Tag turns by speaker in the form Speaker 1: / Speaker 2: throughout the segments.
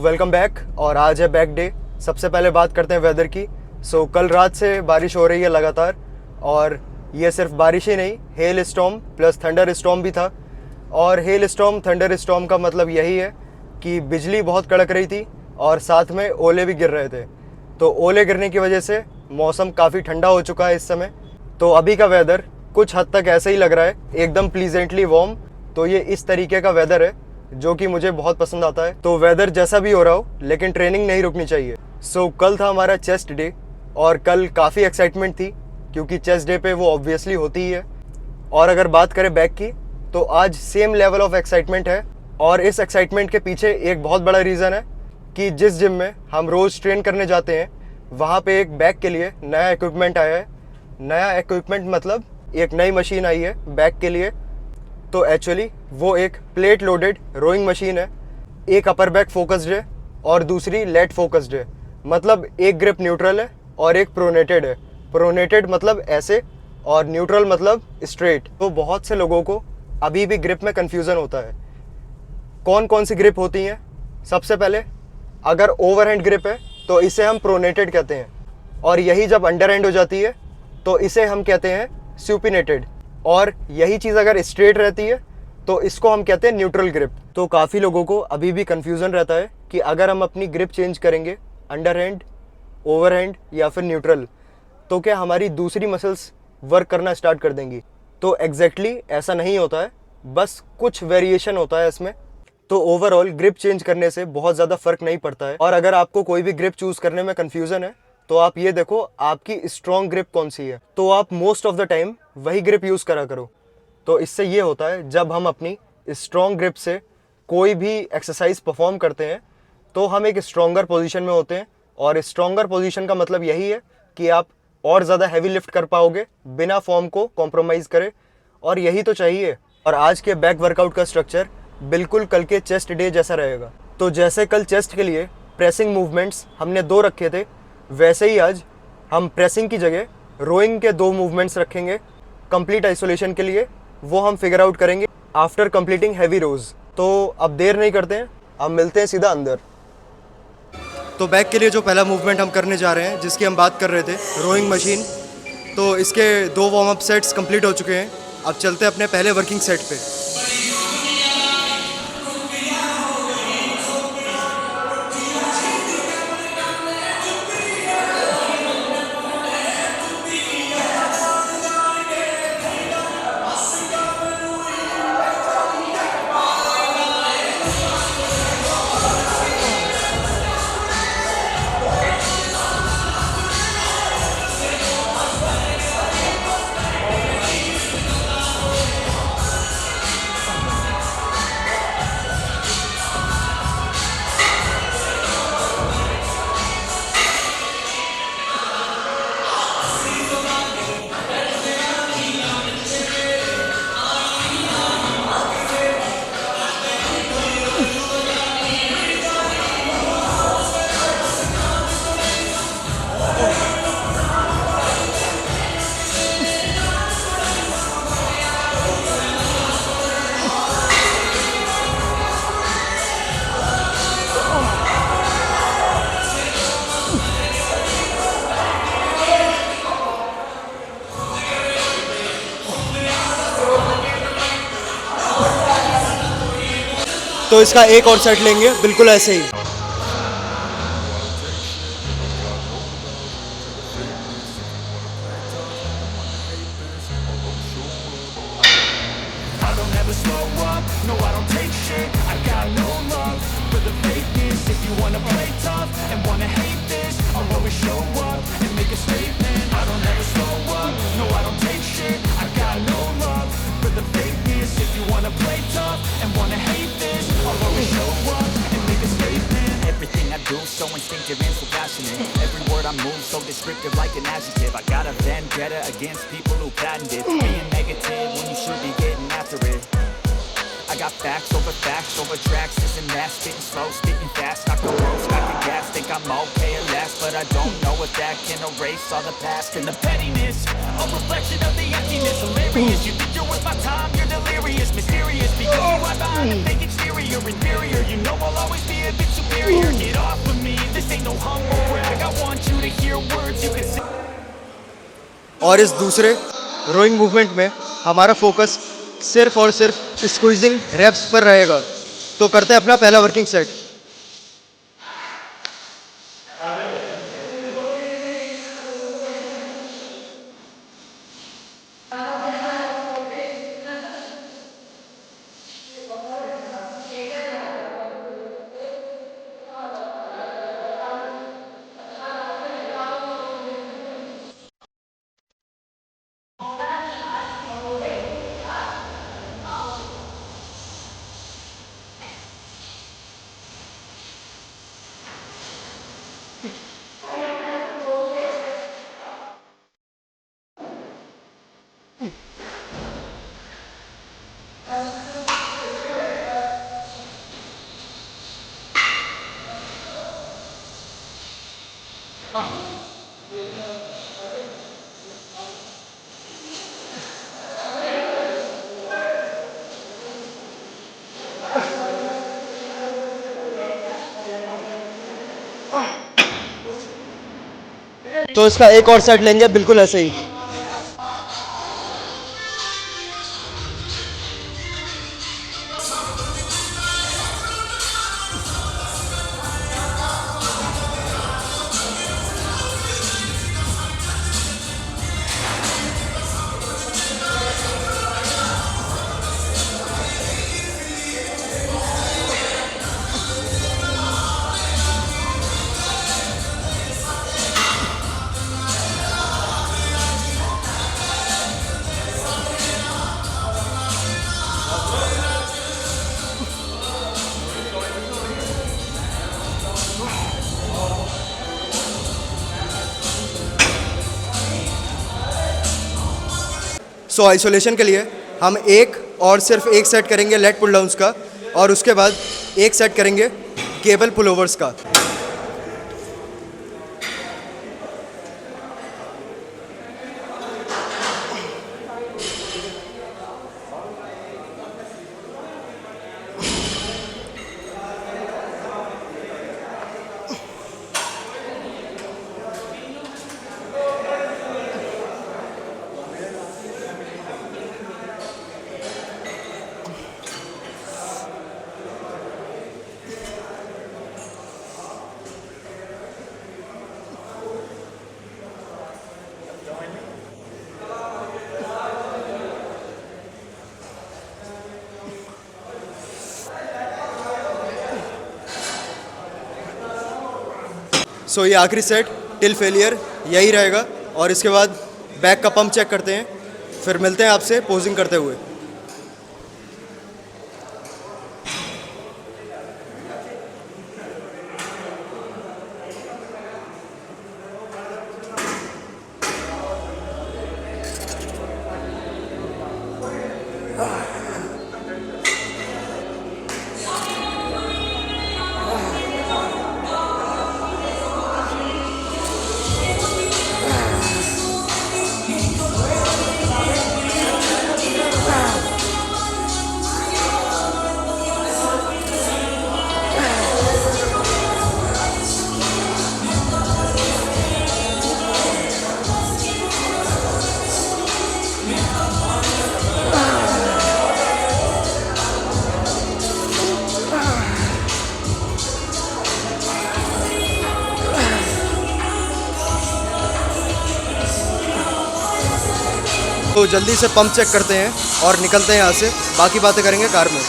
Speaker 1: Welcome back. और आज है बैक डे। सबसे पहले बात करते हैं वेदर की। कल रात से बारिश हो रही है लगातार, और ये सिर्फ बारिश ही नहीं, hello storm plus thunder storm भी था। और हेल स्टॉर्म थंडर स्टॉर्म का मतलब यही है कि बिजली बहुत कड़क रही थी और साथ में ओले भी गिर रहे थे। तो ओले गिरने की वजह से मौसम काफ़ी ठंडा हो चुका है इस समय। तो अभी का वेदर कुछ हद तक ऐसे ही लग रहा है, एकदम प्लीजेंटली वार्म। तो ये इस तरीके का वेदर है जो कि मुझे बहुत पसंद आता है। तो वेदर जैसा भी हो रहा हो, लेकिन ट्रेनिंग नहीं रुकनी चाहिए। कल था हमारा चेस्ट डे, और कल काफ़ी एक्साइटमेंट थी क्योंकि चेस्ट डे पे वो ऑब्वियसली होती ही है। और अगर बात करें बैक की, तो आज सेम लेवल ऑफ एक्साइटमेंट है। और इस एक्साइटमेंट के पीछे एक बहुत बड़ा रीज़न है कि जिस जिम में हम रोज़ ट्रेन करने जाते हैं, वहाँ पे एक बैक के लिए नया इक्विपमेंट आया है। नया इक्विपमेंट मतलब एक नई मशीन आई है बैक के लिए। तो एक्चुअली वो एक प्लेट लोडेड रोइंग मशीन है। एक अपर बैक फोकस्ड है और दूसरी लेट फोकस्ड है। मतलब एक ग्रिप न्यूट्रल है और एक प्रोनेटेड है। प्रोनेटेड मतलब ऐसे और न्यूट्रल मतलब स्ट्रेट। तो बहुत से लोगों को अभी भी ग्रिप में कन्फ्यूज़न होता है। कौन कौन सी ग्रिप होती हैं? सबसे पहले अगर ओवरहैंड ग्रिप है तो इसे हम प्रोनेटेड कहते हैं, और यही जब अंडर हैंड हो जाती है तो इसे हम कहते हैं सुपिनेटेड। और यही चीज़ अगर स्ट्रेट रहती है तो इसको हम कहते हैं न्यूट्रल ग्रिप। तो काफ़ी लोगों को अभी भी कन्फ्यूज़न रहता है कि अगर हम अपनी ग्रिप चेंज करेंगे अंडर हैंड, ओवर हैंड या फिर न्यूट्रल, तो क्या हमारी दूसरी मसल्स वर्क करना स्टार्ट कर देंगी? तो एग्जैक्टली ऐसा नहीं होता है, बस कुछ वेरिएशन होता है इसमें। तो ओवरऑल ग्रिप चेंज करने से बहुत ज़्यादा फर्क नहीं पड़ता है। और अगर आपको कोई भी ग्रिप चूज़ करने में कन्फ्यूज़न है तो आप ये देखो आपकी स्ट्रॉन्ग ग्रिप कौन सी है, तो आप मोस्ट ऑफ द टाइम वही ग्रिप यूज़ करा करो। तो इससे ये होता है, जब हम अपनी स्ट्रॉन्ग ग्रिप से कोई भी एक्सरसाइज परफॉर्म करते हैं तो हम एक स्ट्रॉन्गर पोजीशन में होते हैं। और स्ट्रॉन्गर पोजीशन का मतलब यही है कि आप और ज़्यादा हैवी लिफ्ट कर पाओगे बिना फॉर्म को कॉम्प्रोमाइज़ करे, और यही तो चाहिए। और आज के बैक वर्कआउट का स्ट्रक्चर बिल्कुल कल के चेस्ट डे जैसा रहेगा। तो जैसे कल चेस्ट के लिए प्रेसिंग मूवमेंट्स हमने 2 रखे थे, वैसे ही आज हम प्रेसिंग की जगह रोइंग के 2 मूवमेंट्स रखेंगे कंप्लीट आइसोलेशन के लिए। वो हम फिगर आउट करेंगे आफ्टर कंप्लीटिंग हैवी रोज। तो अब देर नहीं करते हैं, अब मिलते हैं सीधा अंदर। तो बैक के लिए जो पहला मूवमेंट हम करने जा रहे हैं, जिसकी हम बात कर रहे थे, रोइंग मशीन, तो इसके 2 वार्म अप सेट्स कंप्लीट हो चुके हैं। अब चलते हैं अपने पहले वर्किंग सेट पे। तो इसका एक और सेट लेंगे बिल्कुल ऐसे ही।
Speaker 2: I don't ever slow up, no I don't take shit. I got no love for the fakeness. If you wanna play tough and wanna hate this, I'll always show up and make a statement. I don't ever slow up, no I don't take shit. I got no love for the fakeness. If you wanna play tough and wanna hate this, I'll always show up and make a statement. Everything I do so instinctive and so passionate. Every word I move so descriptive like an adjective. I got a vendetta against people who patented being negative when you should be getting after it. I got facts over tracks, this and that, spitting slow, spitting fast, knock the road, knock the gas, think I'm okay at last, but but I don't know if that can erase all the past and the pettiness. A reflection of the emptiness, hilarious. You think you're worth my time, you're delirious, mysterious, because you are behind the fake exterior, inferior. You know I'll always be a bit superior. Get off of me, this ain't no humble brag. I want you to hear words you can say.
Speaker 1: और इस दूसरे rowing movement में हमारा focus सिर्फ और सिर्फ squeezing wraps पर रहेगा। तो करते हैं अपना पहला वर्किंग सेट। तो इसका एक और सेट लेंगे बिल्कुल ऐसे ही। सो आइसोलेशन के लिए हम एक और सिर्फ एक सेट करेंगे लेट पुल डाउन्स का, और उसके बाद एक सेट करेंगे केबल पुल ओवर्स का। सो ये आखिरी सेट टिल फेलियर यही रहेगा, और इसके बाद बैक का पंप चेक करते हैं, फिर मिलते हैं आपसे पोजिंग करते हुए। तो जल्दी से पंप चेक करते हैं और निकलते हैं यहाँ से, बाकी बातें करेंगे कार में।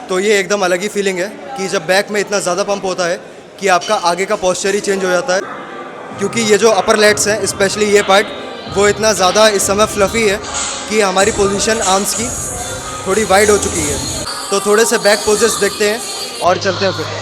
Speaker 1: तो ये एकदम अलग ही फीलिंग है कि जब बैक में इतना ज़्यादा पंप होता है कि आपका आगे का पोस्चर ही चेंज हो जाता है, क्योंकि ये जो अपर लेट्स हैं, स्पेशली ये पार्ट, वो इतना ज़्यादा इस समय फ्लफ़ी है कि हमारी पोजीशन आर्म्स की थोड़ी वाइड हो चुकी है। तो थोड़े से बैक पोजेस देखते हैं और चलते हैं फिर।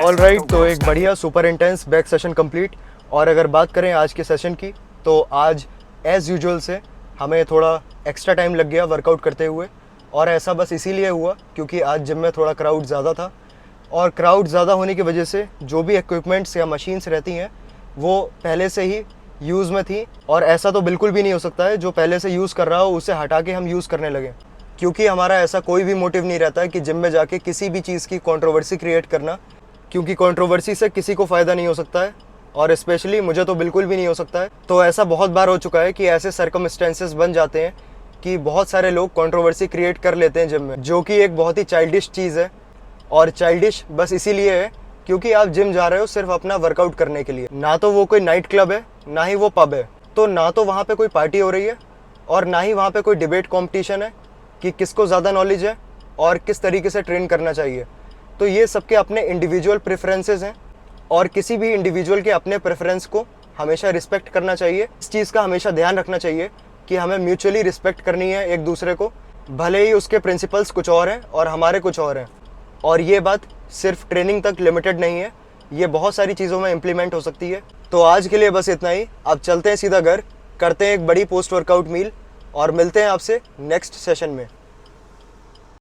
Speaker 1: ऑल राइट, तो एक बढ़िया super intense back session complete. और अगर बात करें आज के सेशन की, तो आज एज़ यूजुअल से हमें थोड़ा एक्स्ट्रा टाइम लग गया वर्कआउट करते हुए। और ऐसा बस इसीलिए हुआ क्योंकि आज जिम में थोड़ा क्राउड ज़्यादा था, और क्राउड ज़्यादा होने की वजह से जो भी इक्विपमेंट्स या मशीन्स रहती हैं वो पहले से ही यूज़ में थी। और ऐसा तो बिल्कुल भी नहीं हो सकता है जो पहले से यूज़ कर रहा हो उसे हटा के हम यूज़ करने लगें, क्योंकि हमारा ऐसा कोई भी मोटिव नहीं रहता है कि जिम में जाके किसी भी चीज़ की कंट्रोवर्सी क्रिएट करना, क्योंकि कंट्रोवर्सी से किसी को फ़ायदा नहीं हो सकता है, और स्पेशली मुझे तो बिल्कुल भी नहीं हो सकता है। तो ऐसा बहुत बार हो चुका है कि ऐसे सर्कमस्टेंसेस बन जाते हैं कि बहुत सारे लोग कंट्रोवर्सी क्रिएट कर लेते हैं जिम में, जो कि एक बहुत ही चाइल्डिश चीज़ है। और चाइल्डिश बस इसीलिए है क्योंकि आप जिम जा रहे हो सिर्फ अपना वर्कआउट करने के लिए। ना तो वो कोई नाइट क्लब है, ना ही वो पब है, तो ना तो वहाँ पे कोई पार्टी हो रही है, और ना ही वहाँ पे कोई डिबेट कंपटीशन है कि किसको ज़्यादा नॉलेज है और किस तरीके से ट्रेन करना चाहिए। तो ये सबके अपने इंडिविजुअल प्रेफरेंसेस हैं, और किसी भी इंडिविजुअल के अपने प्रेफरेंस को हमेशा रिस्पेक्ट करना चाहिए। इस चीज़ का हमेशा ध्यान रखना चाहिए कि हमें म्यूचुअली रिस्पेक्ट करनी है एक दूसरे को, भले ही उसके प्रिंसिपल्स कुछ और हैं और हमारे कुछ और हैं। और ये बात सिर्फ ट्रेनिंग तक लिमिटेड नहीं है, ये बहुत सारी चीज़ों में इम्प्लीमेंट हो सकती है। तो आज के लिए बस इतना ही। अब चलते हैं सीधा घर, करते हैं एक बड़ी पोस्ट वर्कआउट मील, और मिलते हैं आपसे नेक्स्ट सेशन में।